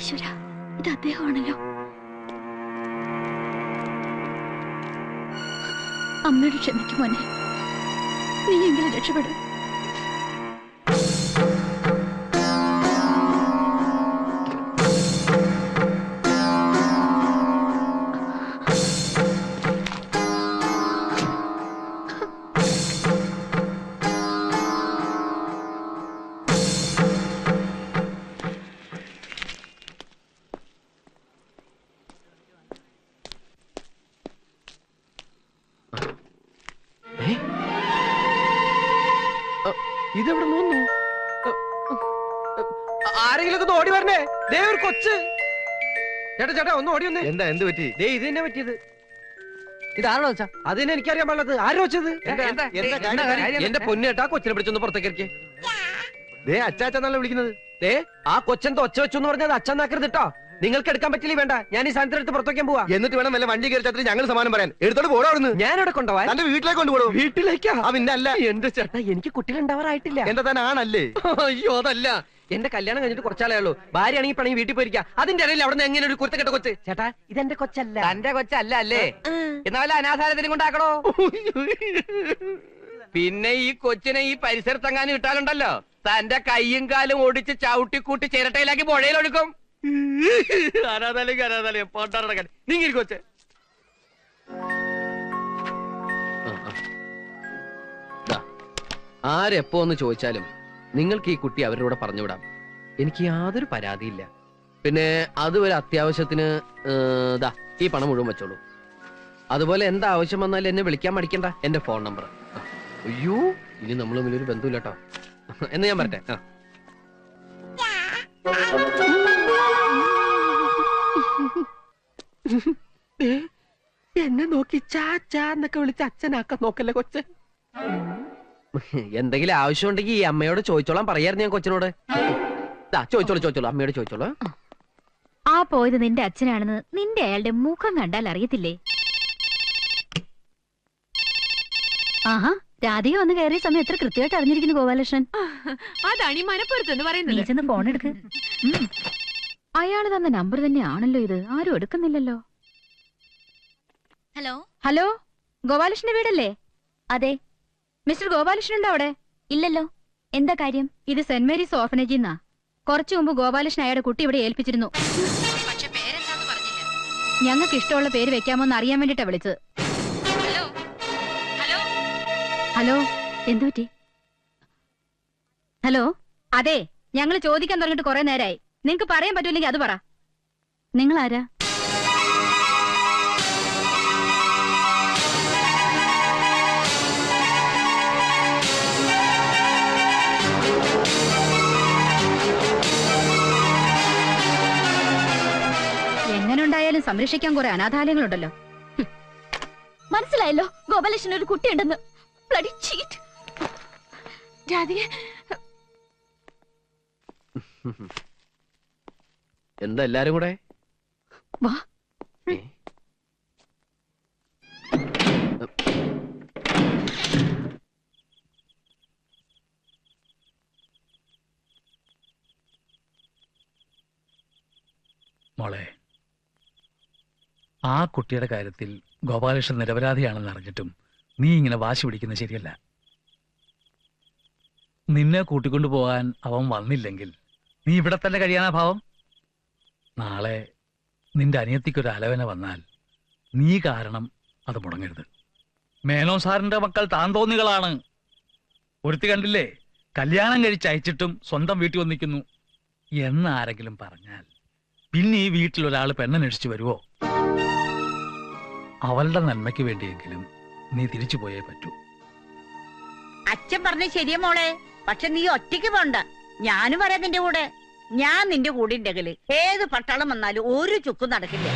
ഈശ്വര, ഇത് അദ്ദേഹമാണല്ലോ. അമ്മയോട് ക്ഷമിക്കും മോനെ, നീ എങ്കിലും രക്ഷപ്പെടും. ഇതെവിടെ നോന്നു? ആരെങ്കിലും ഓടി വരണേ. ദേ ഒരു കൊച്ച്. ചേട്ടാ ചേട്ടാ ഒന്ന് ഓടി വന്നേ. എന്താ എന്ത് പറ്റി? ദേ ഇത് തന്നെ പറ്റിയത്. ഇതാണോ വെച്ചാ? അത് തന്നെ എനിക്കറിയാൻ പാടുള്ളത്. ആരും വെച്ചത്? എന്റെ പൊന്നേട്ടാ കൊച്ചിനെ പിടിച്ചൊന്ന് പുറത്തേക്ക് ഇറക്കിയേ. ദേ അച്ചാച്ചെന്നല്ല വിളിക്കുന്നത്. ദേ ആ കൊച്ചെന്താ ഒച്ച വെച്ചു എന്ന് പറഞ്ഞത് അച്ഛനാക്കരുത് കേട്ടോ. നിങ്ങൾക്ക് എടുക്കാൻ പറ്റില്ല വേണ്ട. ഞാൻ ഈ സാധനത്തിനെടുത്ത് പുറത്തേക്കാൻ പോവാ. എന്നിട്ട് വേണം വല്ല വണ്ടി കയറി ഞങ്ങൾ സമാനം പറയാൻ. എടുത്തോണ്ട് പോടാ അവിടുന്ന്. ഞാൻ ഇവിടെ കൊണ്ടുപോവാ. തന്റെ വീട്ടിലേക്ക് കൊണ്ടുപോകും. വീട്ടിലേക്കാ? പിന്നെ അല്ല. എന്റെ ചേട്ടാ എനിക്ക് കുട്ടികളുണ്ടാവാറായിട്ടില്ല. എന്താ തന്നെ ആണല്ലേ? അയ്യോ അതല്ല, എന്റെ കല്യാണം കഴിഞ്ഞിട്ട് കുറച്ചാളേ ഉള്ളൂ. ഭാര്യയാണെങ്കിൽ പണി വീട്ടിൽ പോയിരിക്കാം. അതിന്റെ ഇടയിൽ അവിടെ നിന്ന് എങ്ങനെ ഒരു കുരുത്തക്കെട്ട കൊച്ച്? ചേട്ടാ ഇതെന്റെ കൊച്ചല്ല. തന്റെ കൊച്ചല്ല അല്ലേ? എന്നാലും അനാഥാലയത്തിനും കൊണ്ടാക്കണോ? പിന്നെ ഈ കൊച്ചിനെ ഈ പരിസരത്തെങ്ങാനും ഇട്ടാലുണ്ടല്ലോ, തന്റെ കയ്യും കാലും ഓടിച്ച് ചവിട്ടിക്കൂട്ടി ചിരട്ടയിലാക്കി പുഴയിലൊഴുക്കും. അനാഥാലയം പോട്ടാറക്കാൻ നീങ്ങി കൊച്ചെ. ആരെപ്പോ ഒന്ന് ചോദിച്ചാലും നിങ്ങൾക്ക് ഈ കുട്ടി അവരുടെ കൂടെ പറഞ്ഞുവിടാം. എനിക്ക് യാതൊരു പരാതിയില്ല. പിന്നെ അത് ഒരു അത്യാവശ്യത്തിന് ദാ ഈ പണം മുഴുവൻ വെച്ചോളൂ. അതുപോലെ എന്താ ആവശ്യം വന്നാലും എന്നെ വിളിക്കാൻ മടിക്കണ്ട. എന്റെ ഫോൺ നമ്പർ. അയ്യോ ഇനി നമ്മൾ തമ്മിലൊരു ബന്ധമില്ല കേട്ടോ. എന്ന് ഞാൻ പറട്ടെ. എന്നെ നോക്കി ചാച്ചാന്നൊക്കെ വിളിച്ച് അച്ഛനാക്കാൻ നോക്കല്ലേ കൊച്ചൻ. എന്തെങ്കിലും ആവശ്യം ഉണ്ടെങ്കിൽ ഈ അമ്മയോട് ചോദിച്ചോളാം പറയായിരുന്നു ഞാൻ കൊച്ചിനോട്. ചോദിച്ചോളൂ അമ്മയോട് ചോദിച്ചോളൂ. ആ പോയത് നിന്റെ അച്ഛനാണെന്ന് നിന്റെ അയാളുടെ മുഖം കണ്ടാൽ അറിയത്തില്ലേ? ആഹാ, രാധിക വന്ന് കയറിയ സമയം എത്ര കൃത്യമായിട്ട് അറിഞ്ഞിരിക്കുന്നു ഗോപാലകൃഷ്ണൻ. അതാണ് ഈ മനപ്പുറത്തെന്ന് പറയുന്നത്. ചെന്ന് ഫോൺ എടുക്ക്. അയാള് തന്ന നമ്പർ തന്നെയാണല്ലോ ഇത്. ആരും എടുക്കുന്നില്ലല്ലോ. ഹലോ ഹലോ, ഗോപാലകൃഷ്ണന്റെ വീടല്ലേ? അതെ. മിസ്റ്റർ ഗോപാലകൃഷ്ണൻ ഉണ്ടോ അവിടെ? ഇല്ലല്ലോ. എന്താ കാര്യം? ഇത് സെന്റ് മേരീസ് ഓർഫനേജിൽ നിന്നാ. കുറച്ചു മുമ്പ് ഗോപാലകൃഷ്ണൻ അയാളുടെ കുട്ടി ഇവിടെ ഏൽപ്പിച്ചിരുന്നു. പക്ഷെ പേരെന്താന്ന് പറഞ്ഞില്ല. ഞങ്ങൾക്ക് ഇഷ്ടമുള്ള പേര് വെക്കാമോന്ന് അറിയാൻ വേണ്ടിട്ടാ വിളിച്ചത്. ഹലോ ഹലോ ഹലോ, എന്തു പറ്റി? ഹലോ, അതെ, ഞങ്ങൾ ചോദിക്കാൻ തുടങ്ങിയിട്ട് കുറെ നേരമായി. നിങ്ങക്ക് പറയാൻ പറ്റൂല്ലെങ്കിൽ അത് പറ. നിങ്ങൾ ആരാ? എങ്ങനെയുണ്ടായാലും സംരക്ഷിക്കാൻ കുറെ അനാഥാലയങ്ങളുണ്ടല്ലോ. മനസ്സിലായല്ലോ ഗോപാലകൃഷ്ണൻ ഒരു കുട്ടിയുണ്ടെന്ന്. Bloody cheat. രാധിക എന്താ എല്ലാരും കൂടെ? വാ. മോളെ, ആ കുട്ടിയുടെ കാര്യത്തിൽ ഗോപാലകൃഷ്ണൻ നിരപരാധിയാണെന്ന് അറിഞ്ഞിട്ടും നീ ഇങ്ങനെ വാശി പിടിക്കുന്നത് ശരിയല്ല. നിന്നെ കൂട്ടിക്കൊണ്ടു പോകാൻ അവൻ വന്നില്ലെങ്കിൽ നീ ഇവിടെ തന്നെ കഴിയാനാ ഭാവം? നാളെ നിന്റെ അനിയത്തിക്കൊരു ആലോചന വന്നാൽ നീ കാരണം അത് മുടങ്ങരുത്. മേനോൻ സാറിന്റെ മക്കൾ താന്തോന്നികളാണ്. ഒരുത്തി കണ്ടില്ലേ, കല്യാണം കഴിച്ചയച്ചിട്ടും സ്വന്തം വീട്ടിൽ വന്നിരിക്കുന്നു എന്നാരെങ്കിലും പറഞ്ഞാൽ പിന്നെ ഈ വീട്ടിൽ ഒരാൾ പെണ്ണന്വേഷിച്ചു വരുവോ? അവളുടെ നന്മയ്ക്ക് വേണ്ടിയെങ്കിലും നീ തിരിച്ചു പോയേ പറ്റൂ. അച്ഛൻ പറഞ്ഞ ശരിയാ മോളെ. പക്ഷെ നീ ഒറ്റയ്ക്ക് പോണ്ട, ഞാനും വരാം നിന്റെ കൂടെ. ഞാൻ നിന്റെ കൂടെ ഉണ്ടെങ്കില് ഏത് പട്ടാളം വന്നാലും ഒരു ചുക്കും നടക്കില്ല.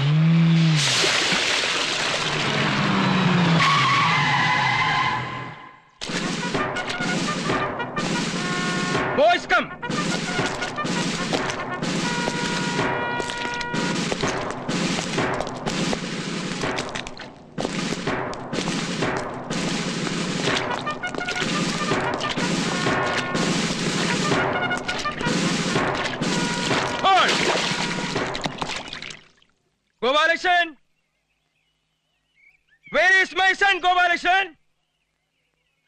Boys, come! Gopalakrishnan, where is my son Gopalakrishnan?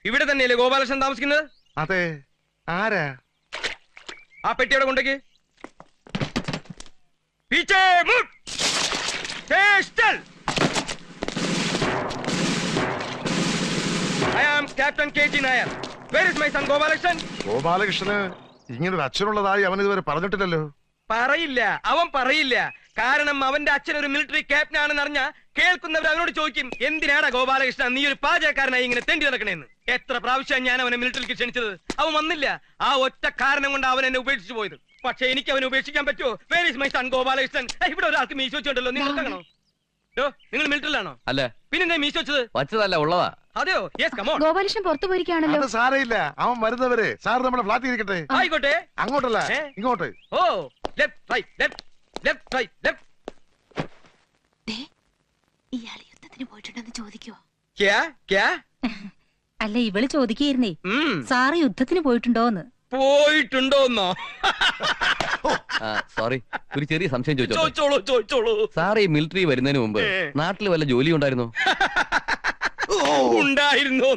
ഇവിടെ തന്നെയല്ലേ ഗോപാലകൃഷ്ണൻ താമസിക്കുന്നത്? അതെ. ആരാ? ആ പെട്ടിയുടെ കൊണ്ടേക്ക്. പീച്ചേ മുട്ട്. സ്റ്റൽ. I am Captain KT Nair. Where is my son Gopalakrishnan? ഗോപാലകൃഷ്ണന് ഇങ്ങനൊരു അച്ഛനുള്ളതായി അവൻ ഇതുവരെ പറഞ്ഞിട്ടില്ലല്ലോ. പറയില്ല, അവൻ പറയില്ല. കാരണം അവന്റെ അച്ഛൻ ഒരു മിലിറ്ററി ക്യാപ്റ്റൻ ആണെന്ന് അറിഞ്ഞ കേൾക്കുന്നവർ അവനോട് ചോദിക്കും, എന്തിനാടാ ഗോപാലകൃഷ്ണൻ നീ ഒരു പാചകക്കാരനായി ഇങ്ങനെ തെണ്ടി നടക്കണേന്ന്. എത്ര പ്രാവശ്യം ഞാൻ അവനെ മിലിറ്ററിക്ക് ക്ഷണിച്ചത്, അവൻ വന്നില്ല. ആ ഒറ്റ കാരണം കൊണ്ട് അവൻ എന്നെ ഉപേക്ഷിച്ചു പോയത്. പക്ഷെ എനിക്ക് അവനെ ഉപേക്ഷിക്കാൻ പറ്റുമോ? Where is my son Gopalakrishnan? ഇവിടെ ഒരാൾക്ക് മീശ വെച്ചുണ്ടല്ലോ, നിങ്ങൾ കാണോ? നിങ്ങൾ മിലിറ്ററിലാണോ? അല്ല, പിന്നെ മീശ വെച്ചത് വച്ചതല്ല, ഉള്ളതാ. അതെയോ? Yes, come on. ഗോപാലകൃഷ്ണൻ പുറത്തു പോയിരിക്കുകയാണല്ലോ. അത് സാരയില്ല, അവൻ വരുന്നവരെ സാർ നമ്മുടെ ഫ്ലാറ്റിൽ ഇരിക്കട്ടെ. ആയിക്കോട്ടെ. അങ്ങോട്ടല്ല, ഇങ്ങോട്ട്. ഓ, left right left left right left. ഇയാൾ യുദ്ധത്തിന് പോയിട്ടുണ്ടെന്ന് ചോദിക്കുവോ? ക്യാ ക്യാ? അല്ല, ഇവള് ചോദിക്കുകയായിരുന്നേ, സാറ് യുദ്ധത്തിന് പോയിട്ടുണ്ടോന്ന്. പോയിട്ടുണ്ടോന്നോ? സോറി, ഒരു ചെറിയ സംശയം ചോദിച്ചോളൂ. സാർ ഈ മിലിറ്ററി വരുന്നതിന് മുമ്പ് നാട്ടിൽ വല്ല ജോലി ഉണ്ടായിരുന്നോ? ഉണ്ടായിരുന്നു.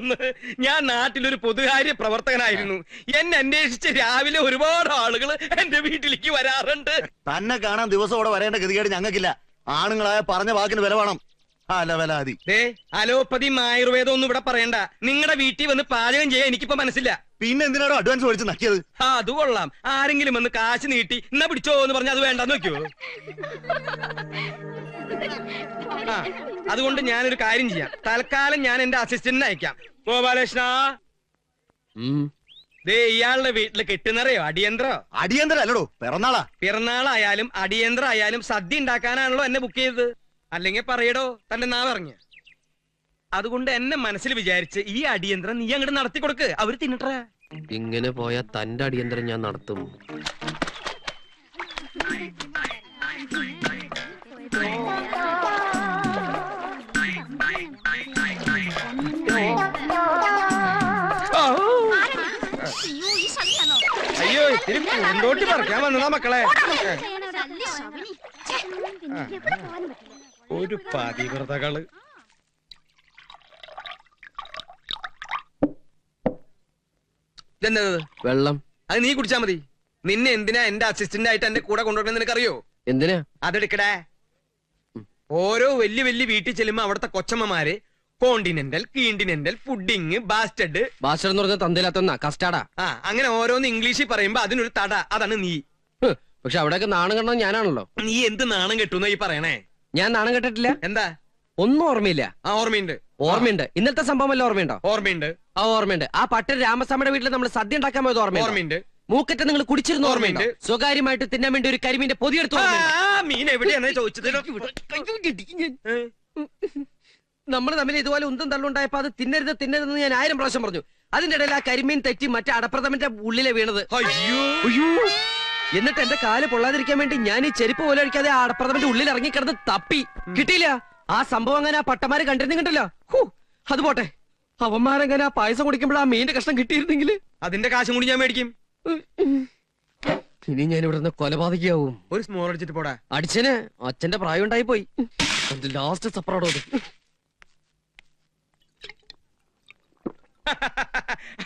ഞാൻ നാട്ടിലൊരു പൊതുകാര്യ പ്രവർത്തകനായിരുന്നു. എന്നെ അന്വേഷിച്ച് രാവിലെ ഒരുപാട് ആളുകൾ എന്റെ വീട്ടിലേക്ക് വരാറുണ്ട്. തന്നെ കാണാൻ ദിവസം അവിടെ വരേണ്ട ഗതികേട് ഞങ്ങൾക്കില്ല. ആണുങ്ങളായ പറഞ്ഞ വാക്കിന് വില വേണം. അലവലാതി. അലോപ്പതിയും ആയുർവേദം ഒന്നും ഇവിടെ പറയണ്ട. നിങ്ങളുടെ വീട്ടിൽ വന്ന് പാചകം ചെയ്യാൻ എനിക്കിപ്പോ മനസ്സില്ല. പിന്നെ എന്തിനാണോ അഡ്വാൻസ് മേടിച്ച് നക്കിയത്? അത് കൊള്ളാം. ആരെങ്കിലും വന്ന് കാശ് നീട്ടി എന്നാ പിടിച്ചോ എന്ന് പറഞ്ഞാൽ അത് വേണ്ടെന്ന് വെക്കോ? അതുകൊണ്ട് ഞാനൊരു കാര്യം ചെയ്യാം. തൽക്കാലം ഞാൻ എന്റെ അസിസ്റ്റന്റിനെ അയക്കാം. ഗോപാലകൃഷ്ണ, ഇയാളുടെ വീട്ടില് കെട്ടുന്നറിയോ? അടിയന്തരം അല്ലടോ, പിറന്നാളാ. പിറന്നാളായാലും അടിയന്തരം ആയാലും സദ്യ ഉണ്ടാക്കാനാണല്ലോ എന്നെ ബുക്ക് ചെയ്തത്. അല്ലെങ്കിൽ പറയടോ തന്റെ നാവിറങ്ങിയ. അതുകൊണ്ട് എന്നെ മനസ്സിൽ വിചാരിച്ച് ഈ അടിയന്തരം നീ അങ്ങോട്ട് നടത്തി കൊടുക്ക്, അവര് തിന്നിട്ടേ. ഇങ്ങനെ പോയാൽ തന്റെ അടിയന്തരം ഞാൻ നടത്തും. അയ്യോ, ഇത്തിരി പൂന്തോട്ടി പറിക്കാൻ വന്നതാ മക്കളെ. ഒരു പതിവ്രതകള്. ഇതെന്തത്? വെള്ളം. അത് നീ കുടിച്ചാ മതി. നിന്നെ എന്തിനാ എന്റെ അസിസ്റ്റന്റ് ആയിട്ട് എന്റെ കൂടെ കൊണ്ടുവരണം നിനക്കറിയോ? എന്തിനാ? അതെടുക്കടേ. ഓരോ വലിയ വലിയ വീട്ടിൽ ചെല്ലുമ്പോ അവിടുത്തെ കൊച്ചമ്മമാര് കോണ്ടിനെന്റൽ, കീണ്ടിനെന്റൽ, പുഡിങ്, ബാസ്റ്റഡ്. ബാസ്റ്റഡ് എന്ന് പറഞ്ഞാൽ തന്തയിലാത്ത കസ്റ്റാർഡാ. അങ്ങനെ ഓരോന്ന് ഇംഗ്ലീഷിൽ പറയുമ്പോ അതിനൊരു തട. അതാണ് നീ. പക്ഷെ അവിടെയൊക്കെ നാണം കെട്ടത് ഞാനാണല്ലോ. നീ എന്ത് നാണം കെട്ടുന്ന ഈ പറയണേ? ഞാൻ നാണം കെട്ടിട്ടില്ല. എന്താ? ഒന്നും ഓർമ്മയില്ല. ഓർമ്മയുണ്ട്. ഓർമ്മയുണ്ട്. ഇന്നത്തെ സംഭവം വല്ല ഓർമ്മയുണ്ടോ? ഓർമ്മയുണ്ട്. ഓർമ്മയുണ്ട്. ആ പട്ടൻ രാമസ്വാമിയുടെ വീട്ടിൽ നമ്മൾ സദ്യ ഉണ്ടാക്കാൻ പോയത് ഓർമ്മയുണ്ട്. മൂക്കറ്റ നിങ്ങൾ കുടിച്ചിരുന്ന ഓർമ്മയുണ്ട്. സ്വകാര്യമായിട്ട് തിന്നാൻ വേണ്ടി ഒരു കരിമീന്റെ പൊതിയെടുത്ത്. മീൻ എവിടെയാണ് ചോദിച്ചത്? നമ്മൾ തമ്മിൽ ഇതുപോലെ ഉന്തം തള്ളുണ്ടായപ്പോ അത് തിന്നരുതെന്ന് ഞാൻ 1000 പ്രാവശ്യം പറഞ്ഞു. അതിന്റെ ഇടയിൽ ആ കരിമീൻ തെറ്റി മറ്റേ അടപ്രഥമന്റെ ഉള്ളിലെ വീണത്. അയ്യോ. എന്നിട്ട് എന്റെ കാല് പൊള്ളാതിരിക്കാൻ വേണ്ടി ഞാൻ ഈ ചെരുപ്പ് പോലെ അടിക്കാതെ ആ അടപ്രഥമന്റെ ഉള്ളിൽ ഇറങ്ങി കിടന്ന് തപ്പി. കിട്ടിയില്ല. ആ സംഭവം അങ്ങനെ ആ പട്ടമാര് കണ്ടിരുന്നില്ല. അത് പോട്ടെ, അവന്മാരങ്ങനെ ആ പായസം കുടിക്കുമ്പോൾ ആ മീന്റെ കഷ്ണം കിട്ടിയിരുന്നെങ്കിൽ അതിന്റെ കാശും കൂടി ഞാൻ മേടിക്കും. ഇനി ഞാൻ ഇവിടെ നിന്ന് കൊലപാതകയാവും. ഒരു സ്മോൾ അടിച്ചിട്ട് പോടാ. അടിച്ചന് അച്ഛന്റെ പ്രായം ഉണ്ടായി പോയി. ലാസ്റ്റ് സപ്പറോടോ.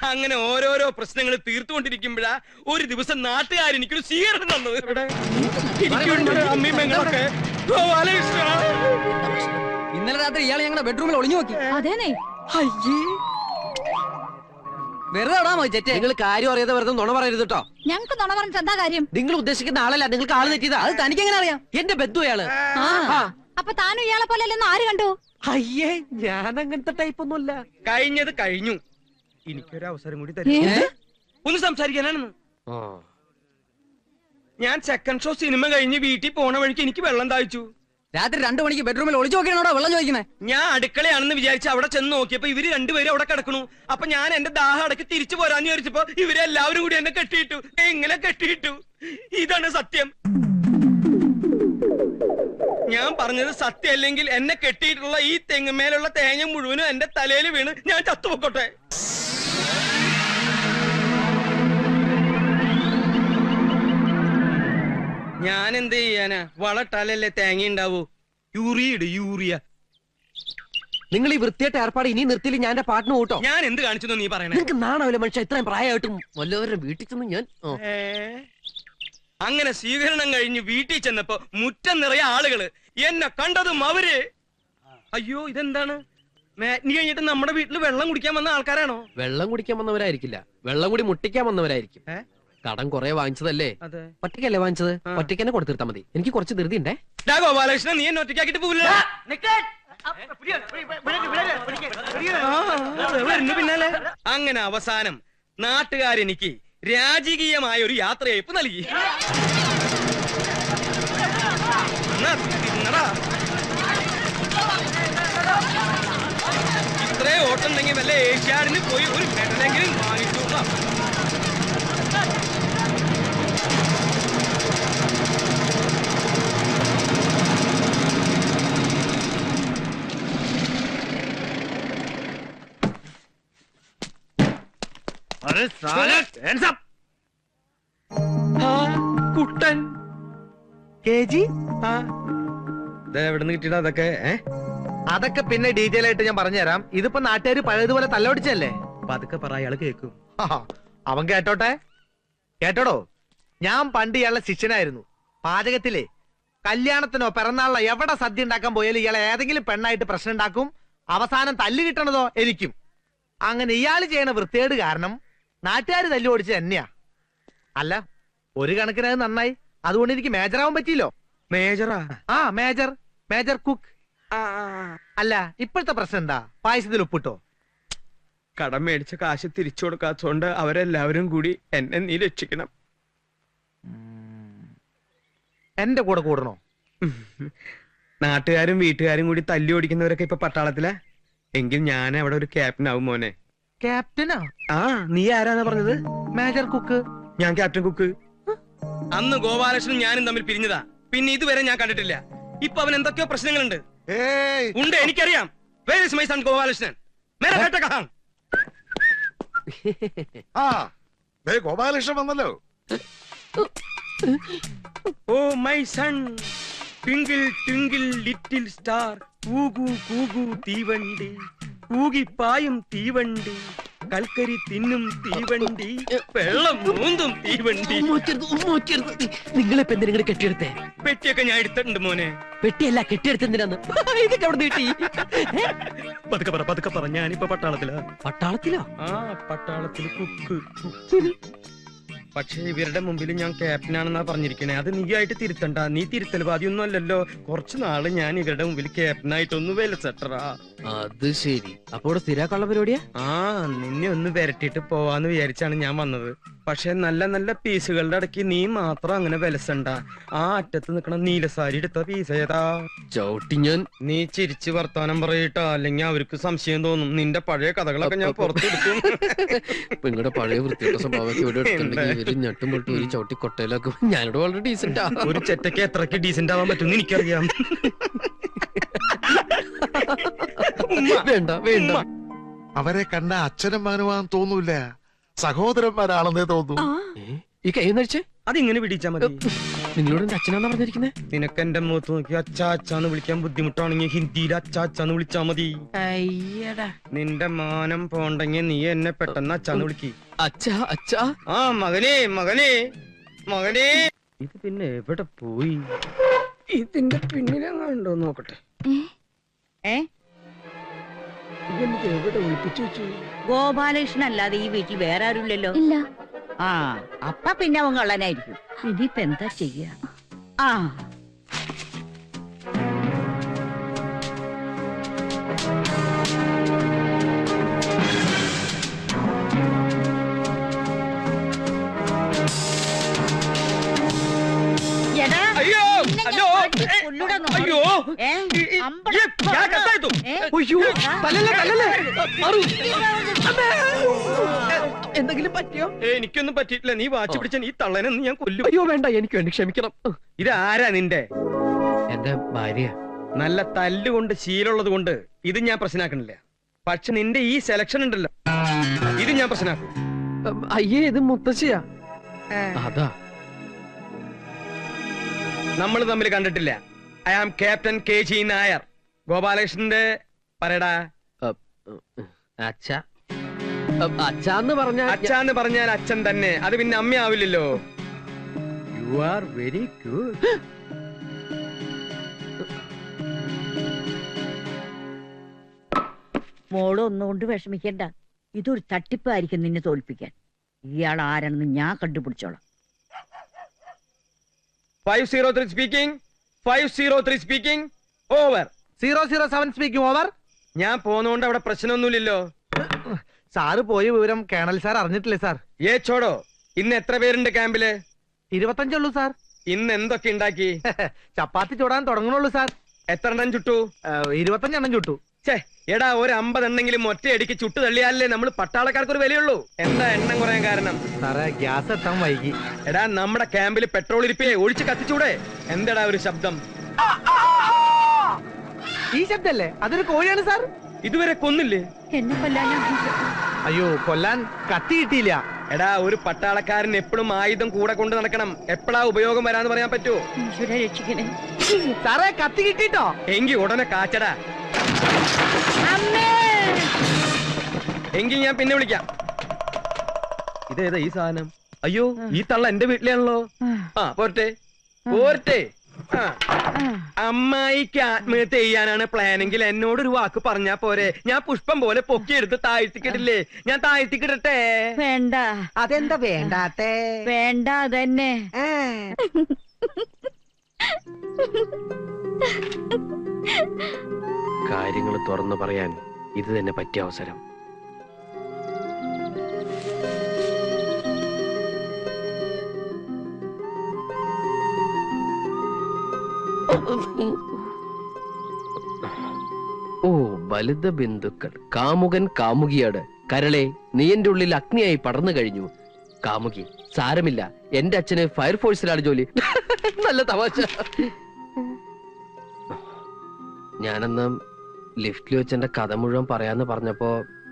അങ്ങനെ ഓരോരോ പ്രശ്നങ്ങൾ തീർത്തുകൊണ്ടിരിക്കുമ്പോഴാ ഒരു ദിവസം നാട്ടുകാർ എനിക്കൊരു സ്വീകരണം തന്നത്. ഇന്നലെ രാത്രി ഇയാൾ ഞങ്ങളുടെ ബെഡ്റൂമിൽ ഒളിഞ്ഞു നോക്കി. അതേനെ, വെറുതെ നിങ്ങൾ കാര്യം അറിയാതെ വെറുതെ നുണ പറയരുത് കേട്ടോ. ഞങ്ങക്ക് നുണ പറഞ്ഞിട്ട് എന്താ കാര്യം? നിങ്ങൾ ഉദ്ദേശിക്കുന്ന ആളല്ല, നിങ്ങൾക്ക് ആള് തെറ്റിയതാ. അത് തനിക്ക് എങ്ങനെ അറിയാം? എന്റെ ബന്ധു അയാള്. അപ്പൊ താനും ഇയാളെ പോലെ അല്ലെന്ന് ആര് കണ്ടു? അയ്യേ, ഞാൻ അങ്ങനത്തെ ടൈപ്പ് ഒന്നുമല്ല. കഴിഞ്ഞത് കഴിഞ്ഞു. എനിക്കൊരു അവസരം കൂടി തരും ഒന്ന് സംസാരിക്കാനാണെന്ന്. ഞാൻ സെക്കൻഡ് ഷോ സിനിമ കഴിഞ്ഞ് വീട്ടിൽ പോണ വഴിക്ക് എനിക്ക് വെള്ളം താഴ്ച്ചു. രാത്രി 2 മണിക്ക് ബെഡ്റൂമിൽ ഒളിച്ചു നോക്കിയാണോ വെള്ളം ചോദിക്കുന്നത്? ഞാൻ അടുക്കളയാണെന്ന് വിചാരിച്ച് അവിടെ ചെന്ന് നോക്കിയപ്പോ ഇവര് രണ്ടുപേരും അവിടെ കിടക്കണു. അപ്പൊ ഞാൻ എന്റെ ദാഹം അടക്കി തിരിച്ചു പോരാന്ന് വിചാരിച്ചപ്പോ ഇവരെല്ലാവരും കൂടി എന്നെ കെട്ടിയിട്ടു. എങ്ങനെ കെട്ടിയിട്ടു? ഇതാണ് സത്യം. ഞാൻ പറഞ്ഞത് സത്യമല്ലെങ്കിൽ എന്നെ കെട്ടിയിട്ടുള്ള ഈ തെങ്ങുമേലുള്ള തേങ്ങ മുഴുവനും എന്റെ തലയിൽ വീണ് ഞാൻ ചത്തുപൊക്കോട്ടെ. ഞാൻ എന്ത് ചെയ്യാനാ? വളട്ടാലല്ലേ തേങ്ങ ഉണ്ടാവൂ. യൂറിയ. നിങ്ങൾ ഈ വൃത്തിയായിട്ട് ഏർപ്പാട് ഇനി നിർത്തിയില്ല ഞാൻ എന്റെ പാട്ടിന് കൂട്ടോ. ഞാൻ എന്ത് കാണിച്ചു നീ പറയണേ? നിങ്ങൾക്ക് നാണാവില്ല മനുഷ്യ, ഇത്രയും പ്രായമായിട്ടും വല്ലവരുടെ വീട്ടിൽ ചെന്ന് ഞാൻ അങ്ങനെ സ്വീകരണം കഴിഞ്ഞ് വീട്ടിൽ ചെന്നപ്പോ മുറ്റം നിറയെ ആളുകള്. എന്നെ കണ്ടതും അവര് അയ്യോ ഇതെന്താണ് മാറ്റിനി കഴിഞ്ഞിട്ട് നമ്മുടെ വീട്ടിൽ വെള്ളം കുടിക്കാൻ വന്ന ആൾക്കാരാണോ? വെള്ളം കുടിക്കാൻ വന്നവരായിരിക്കില്ല, വെള്ളം കൂടി മുട്ടിക്കാൻ വന്നവരായിരിക്കും. കടം കുറെ വാങ്ങിച്ചതല്ലേ? ഒറ്റയ്ക്കല്ലേ വാങ്ങിച്ചത്? ഒറ്റയ്ക്ക് തന്നെ കൊടുത്തിരുത്താ മതി. എനിക്ക് കുറച്ച് ധൃതി ഉണ്ടേ. ഗോപാലകൃഷ്ണൻ നീ എന്നെ ഒറ്റയ്ക്കാക്കിട്ട് പോവില്ല. പിന്നാലെ അങ്ങനെ അവസാനം നാട്ടുകാരെനിക്ക് രാജകീയമായ ഒരു യാത്രയയപ്പ് നൽകി. ഇത്രേ ഓട്ടുണ്ടെങ്കിൽ വല്ല ഏഷ്യാഡിന് പോയി ഒരു മെഡലെങ്കിലും വാങ്ങിച്ചോളാം. കുട്ടൻ എവിടെ നിന്ന് കിട്ടിയിട അതൊക്കെ? അതൊക്കെ പിന്നെ ഡീറ്റെയിൽ ആയിട്ട് ഞാൻ പറഞ്ഞുതരാം. ഇതിപ്പോ നാട്ടുകാർ പഴയതുപോലെ തല്ലൊടിച്ചല്ലേ. അതൊക്കെ പറ, അയാള് കേൾക്കും. അവൻ കേട്ടോട്ടെ. കേട്ടോടോ, ഞാൻ പണ്ട് ഇയാളുടെ ശിഷ്യനായിരുന്നു. പാചകത്തിലെ കല്യാണത്തിനോ പിറന്നാളിനോ എവിടെ സദ്യ ഉണ്ടാക്കാൻ പോയാലും ഇയാളെ ഏതെങ്കിലും പെണ്ണായിട്ട് പ്രശ്നം ഉണ്ടാക്കും. അവസാനം തല്ല് കിട്ടണതോ എനിക്കും. അങ്ങനെ ഇയാൾ ചെയ്യണ വൃത്തികേട് കാരണം നാട്ടുകാർ തല്ലു ഓടിച്ച് തന്നെയാ. അല്ല, ഒരു കണക്കിന് അത് നന്നായി. അതുകൊണ്ട് എനിക്ക് മേജറാവാൻ പറ്റിയില്ലോ. മേജറാ? ആ, മേജർ കുക്ക്. അല്ല, ഇപ്പോഴത്തെ പ്രശ്നം എന്താ? പായസത്തിൽ ഉപ്പിട്ടോ? കടം മേടിച്ച കാശ് തിരിച്ചു കൊടുക്കാത്തോണ്ട് അവരെല്ലാവരും കൂടി എന്നെ നീ രക്ഷിക്കണം. എന്റെ കൂടെ കൂടണോ? നാട്ടുകാരും വീട്ടുകാരും കൂടി തല്ലി ഓടിക്കുന്നവരൊക്കെ ഇപ്പൊ പട്ടാളത്തിലാ. എങ്കിൽ ഞാൻ അവിടെ ഒരു ക്യാപ്റ്റൻ ആവും മോനെ. ക്യാപ്റ്റനാ? ആ, നീ ആരാന്നാ പറഞ്ഞത്? Major cook. ഞാൻ ക്യാപ്റ്റൻ കുക്ക്. അന്ന് ഗോപാലകൃഷ്ണൻ ഞാനും തമ്മിൽ പിരിഞ്ഞതാ. പിന്നെ ഇതുവരെ ഞാൻ കണ്ടിട്ടില്ല. ഇപ്പൊ അവൻ എന്തൊക്കെയോ പ്രശ്നങ്ങളുണ്ട്. ഉണ്ട്, എനിക്കറിയാം. Where is my son Gopalakrishnan? മേരാ ബേട്ട കഹാം? ഗോപാലകൃഷ്ണൻ വന്നല്ലോ. Oh my son, twinkle twinkle little star, കൂകു കൂകു തീവണ്ടി, കൂകിപ്പായും തീവണ്ടി, കൽക്കരി തിന്നും തീവണ്ടി, വെള്ളം മൂന്നും തീവണ്ടി. നിങ്ങളിപ്പോ എന്തിനാ കെട്ടിയെടുത്തേ? പെട്ടിയൊക്കെ ഞാൻ എടുത്തിട്ടുണ്ട് മോനെ. പെട്ടിയല്ല, കെട്ടിയെടുത്തെന്തിനാന്ന്? ഇതൊക്കെ അവിടെ നീട്ടി. പതുക്കെ പറ, ഞാനിപ്പോ പട്ടാളത്തിലാ. പട്ടാളത്തിലോ? ആ, പട്ടാളത്തിൽ കുക്ക്. പക്ഷേ ഇവരുടെ മുമ്പിൽ ഞാൻ ക്യാപ്റ്റനാണെന്നാ പറഞ്ഞിരിക്കണേ. അത് നീ ആയിട്ട് തിരുത്തണ്ട. നീ തിരുത്തൽവാദിയൊന്നും അല്ലല്ലോ. കുറച്ചു നാള് ഞാൻ ഇവരുടെ മുമ്പിൽ ക്യാപ്റ്റനായിട്ടൊന്ന് വിലസെട്ടറാ. അത് ശരി. അപ്പൊ സ്ഥിരാക്കുള്ള പരിപാടിയാ? ആ, നിന്നെ ഒന്ന് വരട്ടിട്ട് പോവാന്ന് വിചാരിച്ചാണ് ഞാൻ വന്നത്. പക്ഷെ നല്ല നല്ല പീസുകളുടെ ഇടയ്ക്ക് നീ മാത്രം അങ്ങനെ വിലസണ്ട. ആ അറ്റത്ത് നിക്കണ നീലസാരി എടുത്ത പീസ് ഏതാ? ചവിട്ടി ഞാൻ. നീ ചിരിച്ച് വർത്താനം പറയട്ടാ, അല്ലെങ്കിൽ അവർക്ക് സംശയം തോന്നും. നിന്റെ പഴയ കഥകളൊക്കെ ഞാൻ പുറത്തെടുക്കും. നിങ്ങളുടെ പഴയ വൃത്തിയുടെ സ്വഭാവമൊക്കെ ഇവിടെ എടുത്തിട്ടുണ്ടെങ്കിൽ ഇവര് ഞെട്ടും പൊട്ടും ഒരു ചവിട്ടി കൊട്ടയിലൊക്കെ. ഞാനിവിടെ വളരെ ഡീസന്റ്. ഒരു ചെറ്റയ്ക്ക് എത്രക്ക് ഡീസന്റ് ആവാൻ പറ്റും എനിക്കറിയാം. വേണ്ട വേണ്ട. അവരെ കണ്ട അച്ഛനും മകനുമാന്ന് തോന്നൂല, സഹോദരന്മാരാണെന്നേ തോന്നൂ. ഈ കൈ നടിച്ചേ അതിങ്ങനെ പിടിച്ചാ മതി. നിങ്ങളോട് എന്റെ അച്ഛനാന്നാ പറഞ്ഞിരിക്കുന്നേ? നിനക്ക് എന്റെ മുഖത്ത് നോക്കി അച്ഛാ അച്ഛാന്ന് വിളിക്കാൻ ബുദ്ധിമുട്ടാണെങ്കിൽ ഹിന്ദിയിൽ അച്ഛാ അച്ഛാന്ന് വിളിച്ചാ മതി. നിന്റെ മാനം പോണ്ടെങ്കിൽ നീ എന്നെ പെട്ടെന്ന് അച്ഛാന്ന് വിളിക്ക്. അച്ഛാ അച്ഛാ. ആ, മകനേ മകനേ മകനേ. ഇത് പിന്നെ എവിടെ പോയി? ഇതിന്റെ പിന്നിലെങ്ങാണ്ടോ നോക്കട്ടെ. ഇതെനിക്ക് എവിടെ ഒളിപ്പിച്ചു വെച്ചു? ഗോപാലകൃഷ്ണൻ അല്ലാതെ ഈ വീട്ടിൽ വേറെ ആരുമില്ലല്ലോ. ഇല്ല. ആ, അപ്പ പിന്നെ അവൻ കള്ളനായിരിക്കും. ഇനിയിപ്പ എന്താ ചെയ്യാ? ആ, എടാ, അയ്യോ നിന്നെ അയ്യോ ഞാൻ അടിച്ച് കൊല്ലൂടാ നോക്ക്. അയ്യോ ഏ? അമ്പട ഞാൻ കത്തായിട്ടു. അയ്യോ തല്ലല്ലേ തല്ലല്ലേ. എന്തെങ്കിലും പറ്റിയോ? എനിക്കൊന്നും പറ്റിയിട്ടില്ല. നീ വാച്ച് പിടിച്ച നീ തള്ളനെ ഞാൻ കൊല്ലും. അയ്യോ വേണ്ട, എനിക്ക് വേണ്ടി ക്ഷമിക്കണം. ഇതാരാ നിന്റെ? എന്റെ ഭാര്യ. നല്ല തല്ലുകൊണ്ട് ശീലമുള്ളത് കൊണ്ട് ഇത് ഞാൻ പ്രശ്നമാക്കണില്ല. പക്ഷെ നിന്റെ ഈ സെലക്ഷൻ ഉണ്ടല്ലോ, ഇത് ഞാൻ പ്രശ്നമാക്കും. അയ്യേ, ഇത് മുത്തശ്ശിയാ. അതാ നമ്മൾ തമ്മിൽ കണ്ടിട്ടില്ല. I am captain KG Nair. ഗോപാലകൃഷ്ണന്റെ പറയടാ. അച്ഛ അച്ഛാന്ന് പറഞ്ഞ അച്ഛാന്ന് പറഞ്ഞാൽ അച്ഛൻ തന്നെ, അത് പിന്നെ അമ്മയാവില്ലല്ലോ. You are very good. മോള് ഒന്നുകൊണ്ട് വിഷമിക്കണ്ട. ഇതൊരു തട്ടിപ്പായിരിക്കും നിന്നെ തോൽപ്പിക്കാൻ. ഇയാൾ ആരാണെന്ന് ഞാൻ കണ്ടുപിടിച്ചോളാം. 503 speaking. 503 speaking. Over. 007 speaking over. ഞാൻ പോന്നോണ്ട് അവിടെ പ്രശ്നമൊന്നുമില്ലല്ലോ. സാറ് പോയ വിവരം കേണൽ സാർ അറിഞ്ഞിട്ടില്ലേ സാർ? ചോടോ, ഇന്ന് എത്ര പേരുണ്ട് ക്യാമ്പില്? 25 ഉള്ളൂ സാർ. ഇന്ന് എന്തൊക്കെ ഉണ്ടാക്കി? ചപ്പാത്തി ചൂടാൻ തുടങ്ങണുള്ളൂ സാർ. എത്ര എണ്ണം ചുട്ടു? 25 എണ്ണം ചുട്ടു. എടാ, ഒരു 50 എണ്ണെങ്കിലും ഒറ്റയടിക്ക് ചുട്ടു തള്ളിയാലേ നമ്മൾ പട്ടാളക്കാർക്ക് ഒരു വിലയുള്ളൂ. എന്താ എണ്ണം കുറയാൻ കാരണം? സാറേ, ഗ്യാസ് എത്താൻ വൈകി. എടാ, നമ്മുടെ ക്യാമ്പിൽ പെട്രോൾ ഇരിപ്പില്ലേ, ഒഴിച്ച് കത്തിച്ചൂടെ? എന്താടാ ഒരു ശബ്ദം? ഈ ശബ്ദല്ലേ? അതൊരു കോഴിയാണ് സാർ. ഇതുവരെ കൊന്നില്ലേ? എന്നെ കൊല്ലാനാ? അയ്യോ, കൊല്ലാൻ കത്തി കിട്ടിയില്ല. എടാ, ഒരു പട്ടാളക്കാരൻ എപ്പോഴും ആയുധം കൂടെ കൊണ്ട് നടക്കണം. എപ്പോഴാ ഉപയോഗം വരാന്ന് പറയാൻ പറ്റുമോ? രക്ഷിക്കണേ സാറേ, കത്തി കിട്ടിട്ടോ? എങ്കി ഉടനെ കാച്ചടാ. എങ്കിൽ ഞാൻ പിന്നെ വിളിക്കാം. ഇതേതാ ഈ സാധനം? അയ്യോ, ഈ തള്ള എന്റെ വീട്ടിലാണല്ലോ. പോരട്ടെ പോരട്ടെ. അമ്മായിക്ക് ആത്മഹത്യ ചെയ്യാനാണ് പ്ലാനെങ്കിൽ എന്നോടൊരു വാക്ക് പറഞ്ഞാ പോരെ? ഞാൻ പുഷ്പം പോലെ പൊക്കിയെടുത്ത് താഴ്ത്തിക്കിടില്ലേ? ഞാൻ താഴ്ത്തിക്കിടട്ടെ? വേണ്ട. അതെന്താ വേണ്ടാത്തെ? വേണ്ട അതന്നെ. കാര്യങ്ങൾ തുറന്നു പറയാൻ ഇത് തന്നെ പറ്റിയ അവസരം. ഓ, ബലിത ബിന്ദുക്കൾ. കാമുകൻ കാമുകിയോട്, കരളെ നീ എന്റെ ഉള്ളിൽ അഗ്നിയായി പടർന്നു കഴിഞ്ഞു. കാമുകി, സാരമില്ല, എന്റെ അച്ഛന് ഫയർഫോഴ്സിലാണ് ജോലി. നല്ല തമാശ. ഞാനന്ന് ലിഫ്റ്റിൽ വെച്ച് എന്റെ കഥ മുഴുവൻ പറയാന്ന് പറഞ്ഞപ്പോ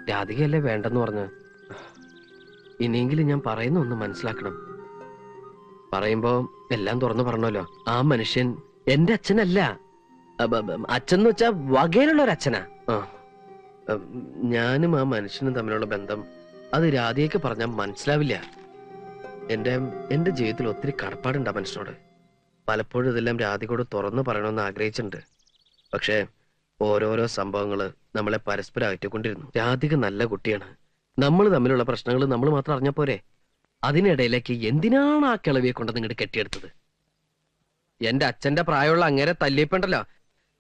രാധികയല്ലേ വേണ്ടെന്ന് പറഞ്ഞു. ഇനിയെങ്കിലും ഞാൻ പറയുന്ന ഒന്ന് മനസ്സിലാക്കണം. പറയുമ്പോ എല്ലാം തുറന്നു പറഞ്ഞല്ലോ. ആ മനുഷ്യൻ എന്റെ അച്ഛനല്ല. അച്ഛൻ എന്ന് വെച്ചാ വകയിലുള്ള ഒരു അച്ഛനാ. ഞാനും ആ മനുഷ്യനും തമ്മിലുള്ള ബന്ധം അത് രാധികയ്ക്ക് പറഞ്ഞാൽ മനസ്സിലാവില്ല. എന്റെ ജീവിതത്തിൽ ഒത്തിരി കടപ്പാടുണ്ട് ആ മനുഷ്യനോട്. പലപ്പോഴും ഇതെല്ലാം രാധികയോട് തുറന്നു പറയണമെന്ന് ആഗ്രഹിച്ചിട്ടുണ്ട്. പക്ഷെ ഓരോരോ സംഭവങ്ങള് നമ്മളെ പരസ്പരം അകറ്റിക്കൊണ്ടിരുന്നു. രാധിക നല്ല കുട്ടിയാണ്. നമ്മൾ തമ്മിലുള്ള പ്രശ്നങ്ങൾ നമ്മൾ മാത്രം അറിഞ്ഞ പോരെ? അതിനിടയിലേക്ക് എന്തിനാണ് ആ കിളവിയെ കൊണ്ട് നിങ്ങോട്ട് കെട്ടിയെടുത്തത്? എന്റെ അച്ഛന്റെ പ്രായമുള്ള അങ്ങേരെ തല്ലിയപ്പുണ്ടല്ലോ,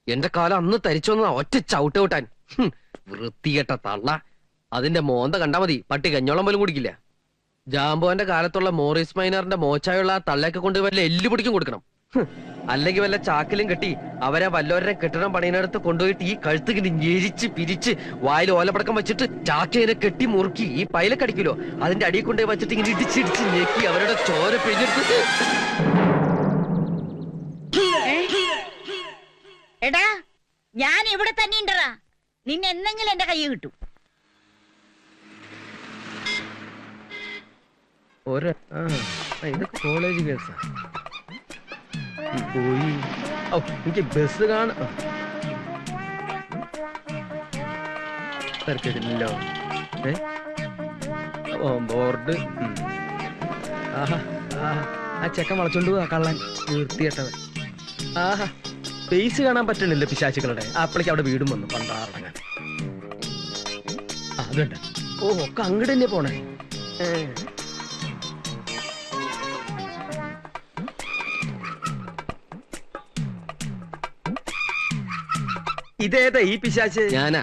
എന്റെ കാലം അന്ന് തരിച്ചോന്ന ഒറ്റ ചവിട്ട് വിട്ടാൻ. വൃത്തികെട്ട തള്ള. അതിന്റെ മോന്ത കണ്ടാ മതി, പട്ടി കഞ്ഞോളം പോലും കുടിക്കില്ല. ജാമ്പോന്റെ കാലത്തുള്ള മോറിസ് മൈനറിന്റെ മോച്ചായുള്ള ആ തള്ളയൊക്കെ കൊണ്ട് വല്ല എല്ലു പിടിക്കും കൊടുക്കണം. അല്ലെങ്കിൽ വല്ല ചാക്കിലും കെട്ടി അവരെ വല്ലവരുടെ കെട്ടിടം പണിയിനടുത്ത് കൊണ്ടുപോയിട്ട് ഈ കഴുത്ത് ഞെരിച്ച് പിരിച്ച് വായിൽ ഓലപ്പടക്കം വെച്ചിട്ട് ചാക്കിനെ കെട്ടി മുറുക്കി ഈ പൈലക്കടിക്കലോ അതിന്റെ അടിയിൽ കൊണ്ടുപോയി വെച്ചിട്ട് ഇങ്ങനെ ഇടിച്ചിടിച്ച് ഞെക്കി അവരുടെ ചോര പിഴിഞ്ഞെടുത്ത്. എടാ, ഞാൻ ഇവിടെ തന്നെ ഉണ്ടടാ. നിന്നെ എന്തെങ്കിലും എന്റെ കൈ കിട്ടും. ഇതൊക്കെ കോളേജ് കേസാ. പോയി എനിക്ക് ബസ് കാണാ തിരക്കില്ലല്ലോ. ബോർഡ്. ആഹാ, ആ ചെക്കൻ വളച്ചോണ്ട് പോവാ കള്ളൻ. വൃത്തികെട്ടവൻ. ആഹാ, ഫേസ് കാണാൻ പറ്റണില്ല പിശാചുക്കളുടെ. അപ്പളേക്ക് അവിടെ വീടും വന്നു പണ്ടാറടങ്ങാൻ. അതുണ്ട്. ഓ, ഒക്കെ അങ്ങോട്ട് തന്നെ പോണേ. ഇതേതാ ഈ പിശാച്ച്? ഞാനാ.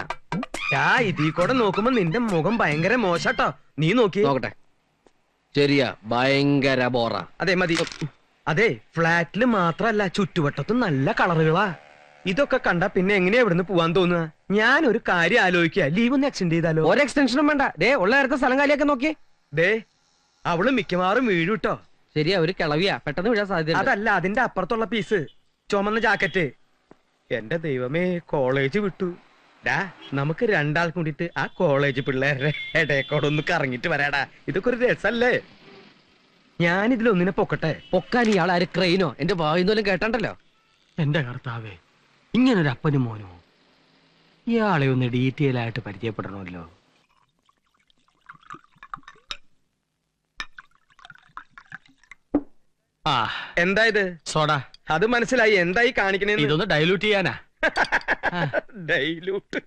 ഇതീ കൂടെ നോക്കുമ്പോ നിന്റെ മുഖം ഭയങ്കര മോശട്ടോ. നീ നോക്കി നോക്കട്ടെ. ശരിയാ, ഭയങ്കര ബോറ. അതെ, മതി. അതെ, ഫ്ലാറ്റില് മാത്രല്ല ചുറ്റുവട്ടത്തും നല്ല കളറുകളാ. ഇതൊക്കെ കണ്ടാ പിന്നെ എങ്ങനെയാ ഇവിടുന്ന് പോവാൻ തോന്നുക? ഞാനൊരു കാര്യം ആലോചിക്കുക, ലീവ് ഒന്ന് എക്സ്റ്റെൻഡ് ചെയ്താലോ? ഒരു എക്സ്റ്റൻഷനും വേണ്ട. ഡേ, ഉള്ള നേരത്തെ സ്ഥലം കാലിയൊക്കെ നോക്കി. ഡേ, അവള് മിക്കവാറും വീഴും കേട്ടോ. ശരിയാ, ഒരു കിളവിയാ, പെട്ടെന്ന് വീഴാൻ സാധ്യത. അതല്ല, അതിന്റെ അപ്പുറത്തുള്ള പീസ്, ചുമന്ന ജാക്കറ്റ്. എന്റെ ദൈവമേ, കോളേജ് വിട്ടു. ഡാ, നമുക്ക് രണ്ടാൾ കൂടിയിട്ട് ആ കോളേജ് പിള്ളേരുടെ ഇടയക്കോടൊന്ന് കറങ്ങിട്ട് വരാടാ. ഇതൊക്കെ ഒരു രസല്ലേ? ഞാനിതിലൊന്നിനെ പൊക്കട്ടെ. പൊക്കാൻ ഇയാൾ ആര് ക്രെയിനോ? എന്റെ വായുന്നോലും കേട്ടണ്ടല്ലോ. എന്റെ കർത്താവേ, ഇങ്ങനൊരു അപ്പനും മോനോ? ഇയാളെ ഒന്ന് ഡീറ്റെയിൽ ആയിട്ട് പരിചയപ്പെടണമല്ലോ. ആ, എന്താ ഇത്? സോഡ. അത് മനസ്സിലായി. എന്തായി കാണിക്കണേ? ഇതൊന്ന് ഡൈലൂട്ട് ചെയ്യാനാ. ഡൈലൂട്ട്?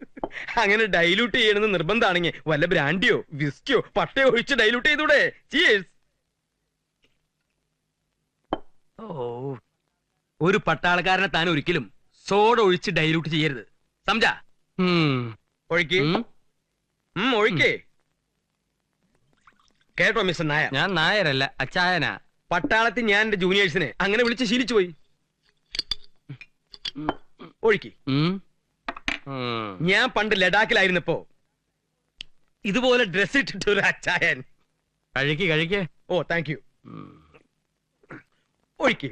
അങ്ങനെ ഡൈലൂട്ട് ചെയ്യണമെന്ന് നിർബന്ധമാണെങ്കിൽ വല്ല ബ്രാൻഡിയോ വിസ്കിയോ പട്ടയോ ഒഴിച്ച് ഡൈലൂട്ട് ചെയ്തൂടെ? ചീയേഴ്സ്. ഓ, ഒരു പട്ടാളക്കാരനെ താൻ ഒരിക്കലും സോഡ ഒഴിച്ച് ഡൈലൂട്ട് ചെയ്യരുത്. സംജാ? ഒഴിക്ക്. ഒഴിക്കേ. കേട്ടോ മിസ്റ്റർ നായർ? ഞാൻ നായരല്ല, അച്ചായനാ. പട്ടാളത്തിൽ ഞാൻ എന്റെ ജൂനിയേഴ്സിനെ അങ്ങനെ വിളിച്ച് ശീലിച്ചു പോയി. ഒഴിക്ക്. ഞാൻ പണ്ട് ലഡാക്കിലായിരുന്നപ്പോ ഇതുപോലെ ഡ്രസ് ഇട്ടിട്ട് ഒരു അച്ചായൻ. കഴിക്കേ. ഓ, താങ്ക് യു. ഒഴിക്ക്.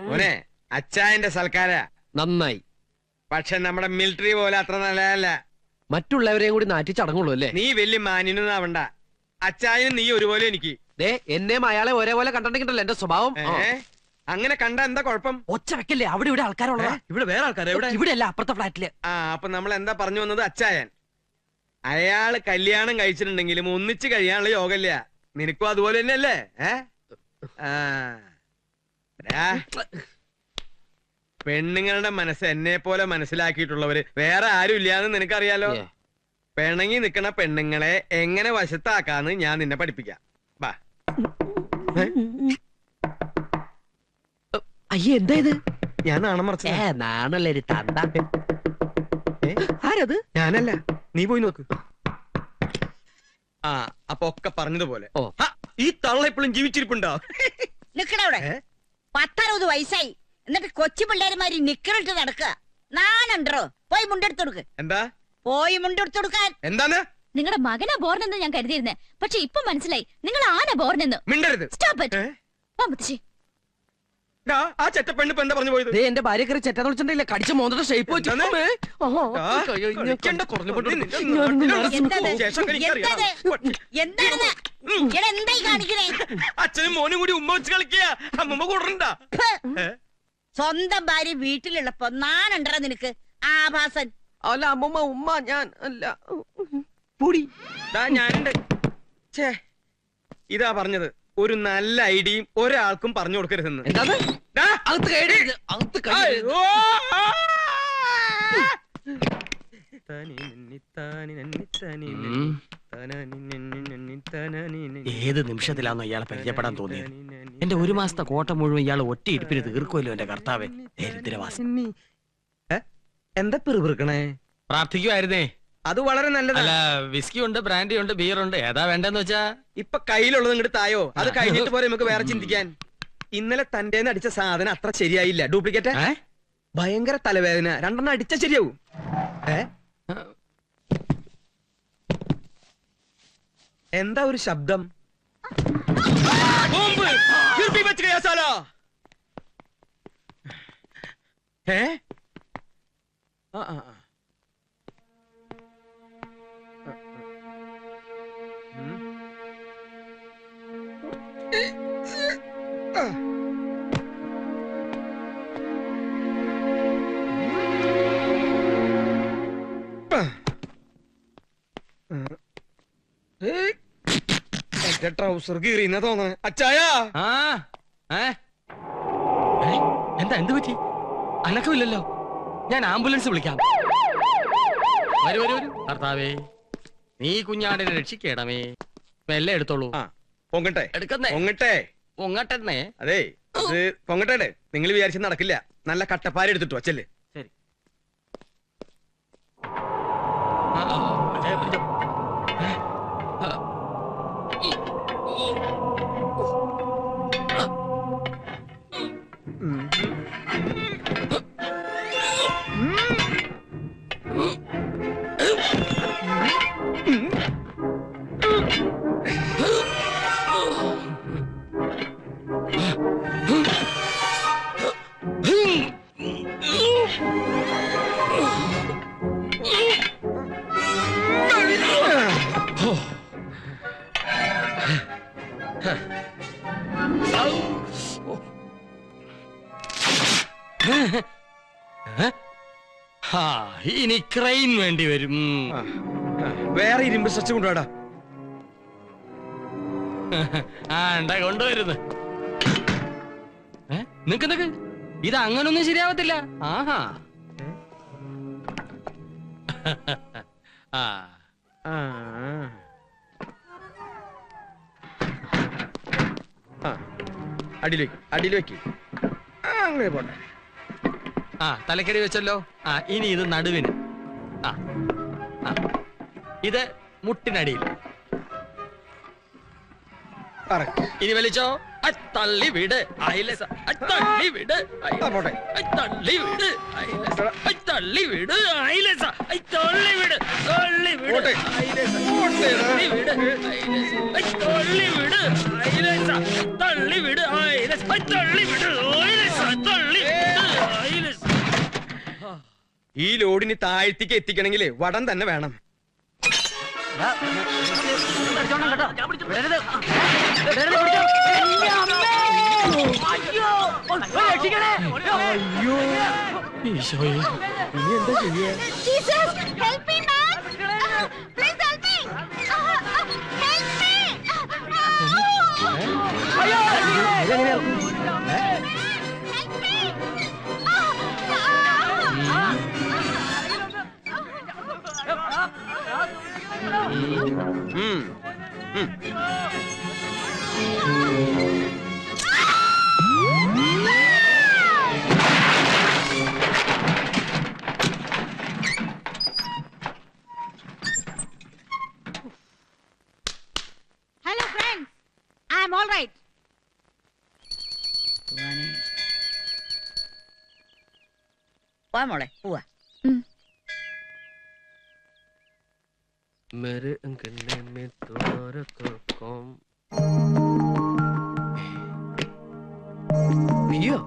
മോനെ, അച്ചായന്റെ സൽക്കാര നന്നായി. പക്ഷെ നമ്മുടെ മിലിറ്ററി പോലെ അത്ര നല്ലതല്ല. മറ്റുള്ളവരെയും കൂടി നാറ്റി ചടങ്ങുള്ളൂ അല്ലേ? നീ വലിയ മാന്യനൊന്നും ആവണ്ട. അച്ചായനും നീ ഒരുപോലെ എനിക്ക്. എന്നെയും അയാളെ ഒരേപോലെ കണ്ടിട്ടുണ്ടല്ലോ എന്റെ സ്വഭാവം. അങ്ങനെ കണ്ട എന്താ കുഴപ്പം? ഒച്ച വെക്കല്ലേ, അവിടെ ഇവിടെ ആൾക്കാരുള്ള. ഇവിടെ വേറെ ആൾക്കാരെ? ഇവിടെ അല്ല, അപ്പുറത്തെ ഫ്ലാറ്റില്. അപ്പൊ നമ്മൾ എന്താ പറഞ്ഞു വന്നത്? അച്ചായൻ അയാള് കല്യാണം കഴിച്ചിട്ടുണ്ടെങ്കിലും ഒന്നിച്ച് കഴിയാനുള്ള യോഗമില്ല. നിനക്കും അതുപോലെ തന്നെയല്ലേ? പെണ്ണുങ്ങളുടെ മനസ്സ് എന്നെ പോലെ മനസ്സിലാക്കിയിട്ടുള്ളവര് വേറെ ആരും ഇല്ലാന്ന് നിനക്കറിയാലോ. പിണങ്ങി നിക്കണ പെണ്ണുങ്ങളെ എങ്ങനെ വശത്താക്കാന്ന് ഞാൻ നിന്നെ പഠിപ്പിക്കാം. ബാ. അയ്യേ, എന്താ ഇത്? ഞാൻ നാണം മറച്ച. നാണല്ലേ തന്ത. ആരത്? ഞാനല്ല, നീ പോയി നോക്ക്. അപ്പൊ ഒക്കെ പറഞ്ഞതുപോലെ. ഈ തള്ള ഇപ്പോഴും ജീവിച്ചിരിപ്പുണ്ടോ? നിക്കണവിടെ 10-60 വയസ്സായി, എന്നിട്ട് കൊച്ചു പിള്ളേരുമാരി നിക്കറിട്ട് നടക്കുക. നാണുണ്ടോ? പോയി മുണ്ടെടുത്ത് കൊടുക്ക്. എന്താ? പോയി മുണ്ടെടുത്ത് കൊടുക്കാൻ. എന്താണ്? നിങ്ങളുടെ മകനാ ബോർനെന്ന് ഞാൻ കരുതിയിരുന്നേ, പക്ഷെ ഇപ്പൊ മനസ്സിലായി നിങ്ങൾ ആന ബോർനെന്ന്. മിണ്ടരുത്. Stop it. ആ ചെറ്റ പെണ്ണ് ഇപ്പൊ എന്താ പറഞ്ഞു പോയത്? എന്റെ ഭാര്യ കയറി ചെറ്റാന്ന് വിളിച്ചിട്ടില്ല, കടിച്ച മോന്തയുടെ ഷേപ്പ് വെച്ചു. അച്ഛനും മോനും കൂടി ഉമ്മ വെച്ച് കളിക്കുക. അമ്മമ്മ കൂടണ്ട. സ്വന്തം ഭാര്യ വീട്ടിലുള്ളപ്പോ നാനുണ്ടോ നിനക്ക്? ആഭാസൻ. അല്ല അമ്മമ്മ, ഉമ്മ ഞാൻ അല്ല. പൊടി. ഞാനുണ്ട്. ഇതാ പറഞ്ഞത്, ഒരു നല്ല ഐഡിയയും ഒരാൾക്കും പറഞ്ഞു കൊടുക്കരുതെന്ന്. ഏത് നിമിഷത്തിലാണോ ഇയാളെ പരിചയപ്പെടാൻ തോന്നിയത്? എന്റെ 1 മാസത്തെ കോട്ട മുഴുവൻ ഇയാൾ ഒറ്റ ഇരിപ്പിന് തീർക്കുമല്ലോ എന്റെ കർത്താവേ. ദരിദ്രവാസി. എന്താ പിറുപിറുക്കണേ? പ്രാർത്ഥിക്കുമായിരുന്നേ. അത് വളരെ നല്ലതല്ല. വിസ്കി ഉണ്ട്, ബ്രാൻഡി ഉണ്ട്, ബിയർ ഉണ്ട്. ഏതാ വേണ്ടെന്ന് വെച്ചാ? ഇപ്പൊ കയ്യിലുള്ളത് ഇങ്ങോട്ട് തായോ, അത് കഴിഞ്ഞിട്ട് പോരെ നമുക്ക് വേറെ ചിന്തിക്കാൻ. ഇന്നലെ തന്റെ അടിച്ച സാധനം അത്ര ശരിയായില്ല, ഡ്യൂപ്ലിക്കേറ്റ്. ഭയങ്കര തലവേദന, 2 അടിച്ച ശരിയാവും. എന്താ ഒരു ശബ്ദം? ട്രൗസർ കീറിയെന്നാ തോന്നണേ. അച്ചായാ, എന്താ? എന്ത് പറ്റി? അനക്കമില്ലല്ലോ. ഞാൻ ആംബുലൻസ് വിളിക്കാം. വരൂ വരൂ വരൂ. ഭർത്താവേ, നീ കുഞ്ഞാടിനെ രക്ഷിക്കണമേ. മെല്ലെ എടുത്തോളൂ. പൊങ്ങട്ടെ എടുക്കുന്നേ. പൊങ്ങട്ടെ പൊങ്ങട്ടെന്നേ. അതെ, ഇത് പൊങ്ങട്ടെ. നിങ്ങൾ വിചാരിച്ച നടക്കില്ല. നല്ല കട്ടപ്പാര എടുത്തിട്ടു അച്ചല്ലേ. ശരി. ഇനി ക്രെയിൻ വേണ്ടി വരും. വേറെ ഇരുമ്പ് സ്ട്രെച്ച് കൊണ്ടുപോടാ. കൊണ്ടുവരുന്നു. നിക്ക് ഇത് അങ്ങനൊന്നും ശരിയാവത്തില്ല. ആഹാ അടിയിൽ വെക്ക്. അങ്ങനെ പോട്ടെ. തലക്കടി വെച്ചല്ലോ. ഇനി ഇത് നടുവിന്. ഇത് മുട്ടിനടിയിൽ. ഇനി വലിച്ചോ. തള്ളി വിട്. തള്ളി വിട്. തള്ളി വിട്. തള്ളി വിട്. തള്ളി വിട്. തള്ളി വിട്. തള്ളി വിട്. തള്ളി വിട്. തള്ളി വിട്. തള്ളി വിട്. ഈ ലോഡിന് താഴ്ത്തിക്ക് എത്തിക്കണമെങ്കിൽ വടം തന്നെ വേണം. ഈശോയെ, ഇനി എന്താ ചെയ്യാ? Hello friends, I am all right. വാ മോളെ പോവാ. मेरे अंगने में तुम्हारा कौन? നീയോ?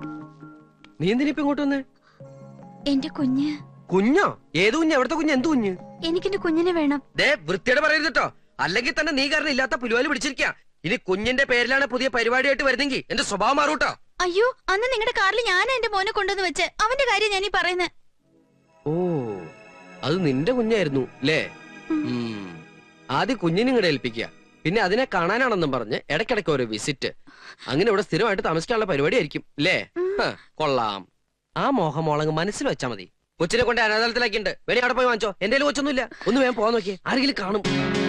നീ എന്തിനാ ഇപ്പൊ ഇങ്ങോട്ട് വന്നേ? എന്റെ കുഞ്ഞ്. കുഞ്ഞോ? ഏത് കുഞ്ഞ്? എവിടത്തെ കുഞ്ഞ്? എന്ത് കുഞ്ഞ്? എനിക്കെന്റെ കുഞ്ഞിനെ വേണം. ദേ വൃത്തിയോടെ പറയരുത് കേട്ടോ. അല്ലെങ്കിൽ തന്നെ നീ കാരണം ഇല്ലാത്ത പുലുവാലി പിടിച്ചിരിക്കാ. ഇനി കുഞ്ഞിന്റെ പേരിലാണ് പുതിയ പരിപാടിയായിട്ട് വരുന്നെങ്കിൽ എന്റെ സ്വഭാവം മാറൂട്ടോ. അയ്യോ, അന്ന് നിങ്ങളുടെ കാറിൽ ഞാനാ എന്റെ മോനെ കൊണ്ടുവന്ന് വെച്ച്. അവന്റെ കാര്യം ഞാനീ പറയുന്നത്. ഓ, അത് നിന്റെ കുഞ്ഞായിരുന്നു അല്ലേ? ആദ്യം കുഞ്ഞിനെ ഇങ്ങടെ ഏൽപ്പിക്കുക, പിന്നെ അതിനെ കാണാനാണെന്നും പറഞ്ഞ് ഇടയ്ക്കിടയ്ക്ക് ഒരു വിസിറ്റ്. അങ്ങനെ ഇവിടെ സ്ഥിരമായിട്ട് താമസിക്കാനുള്ള പരിപാടി ആയിരിക്കും അല്ലേ? കൊള്ളാം. ആ മോഹമോളങ്ങ് മനസ്സിൽ വെച്ചാ മതി. കൊച്ചിനെ കൊണ്ട് അനാഥാലയത്തിലാക്കിണ്ട്. വേണേ അവിടെ പോയി വാങ്ങിച്ചോ. എന്റെ കൊച്ചൊന്നുമില്ല. ഒന്ന് വേഗം പോകാൻ നോക്കിയേ, ആരെങ്കിലും കാണും.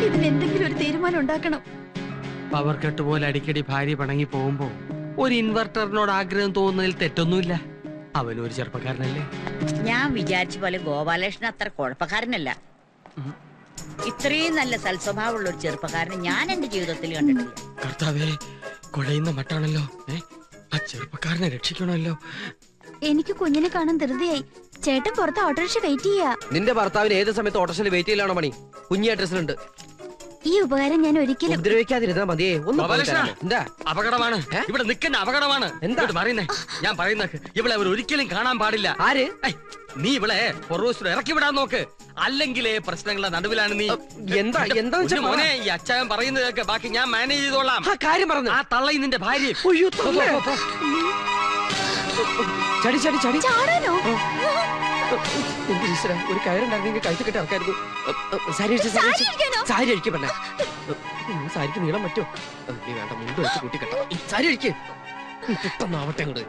ഇതിനെന്തെങ്കിലും ഒരു തീരുമാനം ഉണ്ടാക്കണം. പവർ കട്ട് പോലെ അടിക്കടി ഭാര്യ പിണങ്ങി പോകുമ്പോ ഒരു ഇൻവെർട്ടറിനോട് ആഗ്രഹം തോന്നുന്നതിൽ തെറ്റൊന്നുമില്ല. അവനൊരു ചെറുപ്പക്കാരനല്ലേ? ഞാൻ വിചാരിച്ച പോലെ ഗോപാലകൃഷ്ണൻ അത്ര കുഴപ്പക്കാരനല്ല. ഇത്രയും നല്ല സൽസ്വഭാവമുള്ള ഒരു ചെറുപ്പക്കാരനെ ഞാൻ എന്റെ ജീവിതത്തിൽ കണ്ടിട്ടില്ല. കർത്താവേ, കുഴയുന്ന മട്ടാണല്ലോ. ആ ചെറുപ്പക്കാരനെ രക്ഷിക്കണമല്ലോ. എനിക്ക് കുഞ്ഞിനെ കാണാൻ ധൃതിയായി. ചേട്ടൻ പുറത്ത് ഓട്ടോറിക്ഷ വെയിറ്റ് ചെയ്യാ. നിന്റെ ഭർത്താവിന് ഏത് സമയത്ത് ഓട്ടോറിക്ഷയിൽ വെയിറ്റ് ചെയ്യലാണോ പണി? കുഞ്ഞി അഡ്രസ്സിലുണ്ട്. ഈ ഉപകാരം ഞാൻ ഒരിക്കലും ഉപദ്രവിക്കാതിരുന്നാ മതിയേ. എന്താ അപകടമാണ് ഇവിടെ നിൽക്കുന്ന അപകടമാണ്. എന്താ പറയുന്നേ? ഞാൻ പറയുന്ന ഇവളെ അവർ ഒരിക്കലും കാണാൻ പാടില്ല. ആര്? നീ ഇവളെ പൊറോസ് ഇറക്കി വിടാൻ നോക്ക്. അല്ലെങ്കിലേ പ്രശ്നങ്ങളുടെ നടുവിലാണ് നീ. എന്താ മോനെ, ഈ അച്ചായൻ പറയുന്നത് ബാക്കി ഞാൻ മാനേജ് ചെയ്തോളാം. കാര്യം പറഞ്ഞു. ആ തള്ളയും നിന്റെ ഭാര്യ. ചടി ചടി ചടി. ചാടാനോ? ഒരു കയറുണ്ടായിരുന്നെങ്കിൽ കഴുത്ത് കെട്ടി ഇറക്കായിരുന്നു. സാരി അഴിക്ക് പെണ്ണ. സാരിക്ക് നീളം പറ്റോ? നീ വേണ്ട, മുണ്ട് വെച്ച് കൂട്ടി കെട്ടാം. സാരി അഴിക്ക്. പെട്ടെന്നാവട്ടെ അങ്ങോട്ട്.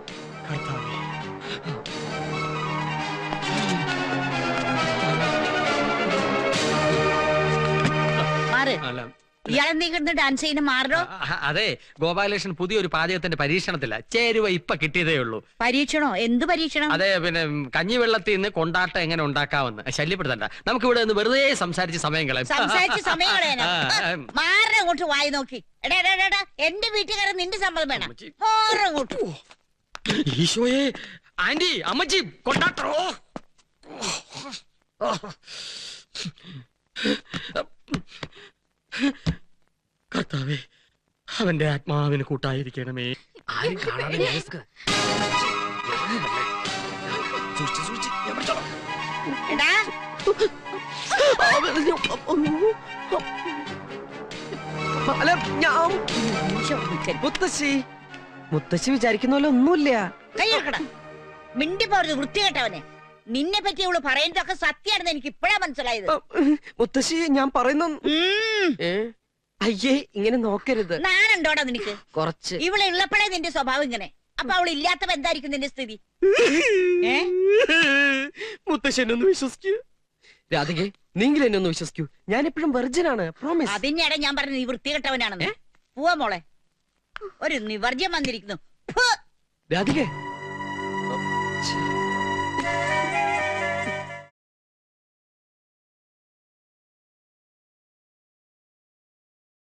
ഇയാളെന്തെങ്കിലും ഡാൻസ് ചെയ്യുന്ന മാറോ? അതെ, ഗോപാലകൃഷ്ണൻ പുതിയൊരു പാചകത്തിന്റെ പരീക്ഷണത്തില്ല. ചേരുവ ഇപ്പൊ കിട്ടിയതേ ഉള്ളൂ. പരീക്ഷണോ? എന്ത് പരീക്ഷണം? അതെ, പിന്നെ കഞ്ഞിവെള്ളത്തിൽ നിന്ന് കൊണ്ടാട്ടം എങ്ങനെ ഉണ്ടാക്കാമെന്ന്. ശല്യപ്പെടുത്തണ്ട, നമുക്ക് ഇവിടെ നിന്ന് വെറുതെ സംസാരിച്ച് സമയം കളയാം. മാറങ്ങോട്ട് വായി നോക്കി. എന്റെ വീട്ടുകാരൻ നിന്റെ സമ്മതം വേണം. ഈശോയെ, ആന്റി, അമ്മച്ചി, കൊണ്ടാട്ടോ. കർത്താവേ, അവന്റെ ആത്മാവിന് കൂട്ടായിരിക്കണമേ. ആരും കാണാതെ അല്ല ഞാൻ മുത്തശ്ശി മുത്തശ്ശി വിചാരിക്കുന്ന ഒന്നുമില്ല. കൈയെടുക്കട. മിണ്ടി പോരുത് വൃത്തികെട്ടവനെ. നിന്നെ പറ്റി ഇവള് പറയുന്നതൊക്കെ സത്യമാണെന്ന് എനിക്ക് ഇപ്പഴാ മനസ്സിലായത്. മുത്തശ്ശി ഞാൻ പറയുന്ന അയ്യേ ഇങ്ങനെ നോക്കരുത്. നാനുണ്ടോടാ നിനക്ക്? കുറച്ച്. ഇവളെ ഉള്ളപ്പോഴേ നിന്റെ സ്വഭാവം ഇങ്ങനെ. അപ്പൊ അവൾ ഇല്ലാത്തപ്പോ എന്തായിരിക്കും നിന്റെ സ്ഥിതി? മുത്തശ്ശി എന്നെ ഒന്ന് വിശ്വസിക്കൂ. രാധികെ നിങ്ങൾ എന്നെ ഒന്ന് വിശ്വസിക്കൂ. ഞാൻ എപ്പോഴും വെർജിനാണ്. പ്രോമിസ്. അതിനിടെ ഞാൻ പറഞ്ഞു നീ വൃത്തികെട്ടവനാണെന്ന്. പോവാ മോളെ. ഒരു നിവർജ്യം വന്നിരിക്കുന്നു. രാധികെ